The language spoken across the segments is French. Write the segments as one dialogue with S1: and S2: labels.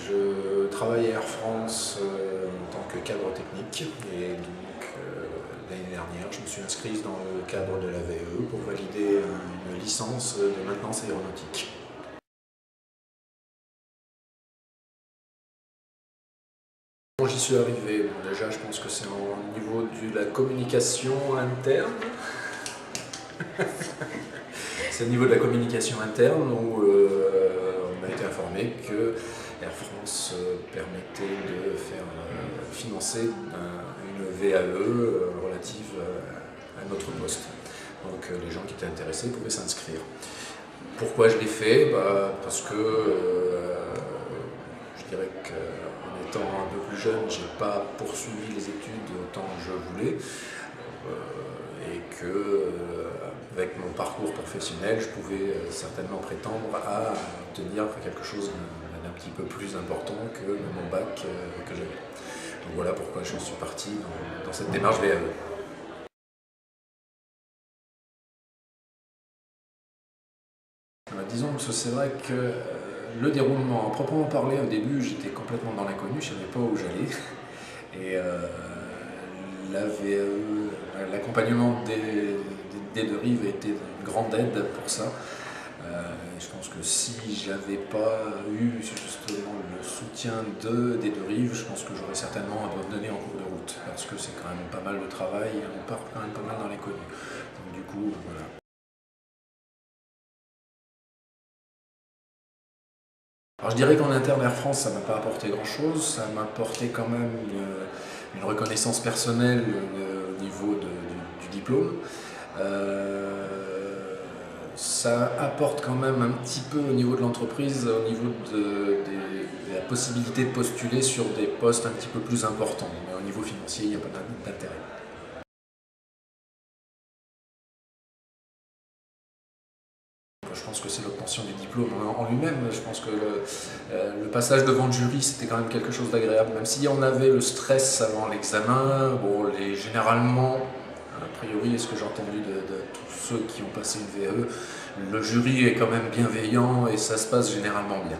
S1: Je travaille à Air France en tant que cadre technique et donc l'année dernière je me suis inscrit dans le cadre de la VAE pour valider une licence de maintenance aéronautique. Quand j'y suis arrivé, bon, déjà je pense que c'est au niveau de la communication interne. C'est au niveau de la communication interne où on a été informé que Air France permettait de faire financer une VAE relative à notre poste. Donc les gens qui étaient intéressés pouvaient s'inscrire. Pourquoi je l'ai fait? Parce que je dirais qu'en étant un peu plus jeune, je n'ai pas poursuivi les études autant que je voulais. Et que avec mon parcours professionnel, je pouvais certainement prétendre à obtenir quelque chose d'un petit peu plus important que mon bac que j'avais. Donc voilà pourquoi je suis parti dans cette démarche VAE. Disons que c'est vrai que le déroulement, à proprement parler, au début, j'étais complètement dans l'inconnu, je ne savais pas où j'allais. Et la VAE, l'accompagnement des deux rives a été une grande aide pour ça. Je pense que si j'avais pas eu justement le soutien des deux rives, je pense que j'aurais certainement abandonné en cours de route, parce que c'est quand même pas mal de travail et on part quand même pas mal dans l'inconnu. Donc du coup, voilà. Alors je dirais qu'en interne Air France, ça ne m'a pas apporté grand-chose, ça m'a apporté quand même une reconnaissance personnelle au niveau du diplôme. Ça apporte quand même un petit peu au niveau de l'entreprise, au niveau de la possibilité de postuler sur des postes un petit peu plus importants. Mais au niveau financier, il n'y a pas d'intérêt. Je pense que c'est l'obtention du diplôme en lui-même. Je pense que le passage devant le jury, c'était quand même quelque chose d'agréable. Même si on avait le stress avant l'examen, bon, généralement, a priori, ce que j'ai entendu de tous ceux qui ont passé une VAE, le jury est quand même bienveillant et ça se passe généralement bien.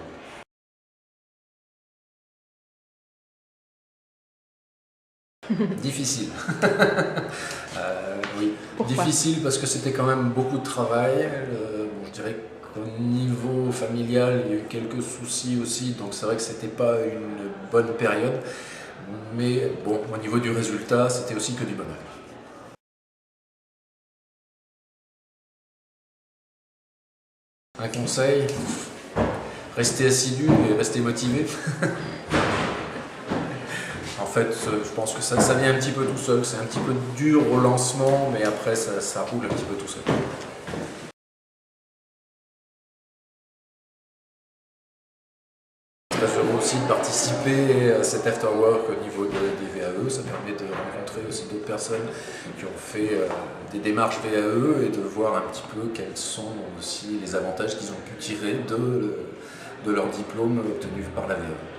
S1: Difficile. Oui.
S2: Pourquoi?
S1: Difficile parce que c'était quand même beaucoup de travail. Bon, je dirais qu'au niveau familial, il y a eu quelques soucis aussi, donc c'est vrai que c'était pas une bonne période. Mais bon, au niveau du résultat, c'était aussi que du bonheur. Un conseil, rester assidu et rester motivé. En fait, je pense que ça vient un petit peu tout seul. C'est un petit peu dur au lancement, mais après, ça roule un petit peu tout seul. Je suis très heureux aussi de participer à cet afterwork au niveau des VAE. Ça permet de rencontrer aussi d'autres personnes qui ont fait des démarches VAE et de voir un petit peu quels sont aussi les avantages qu'ils ont pu tirer de leur diplôme obtenu par la VAE.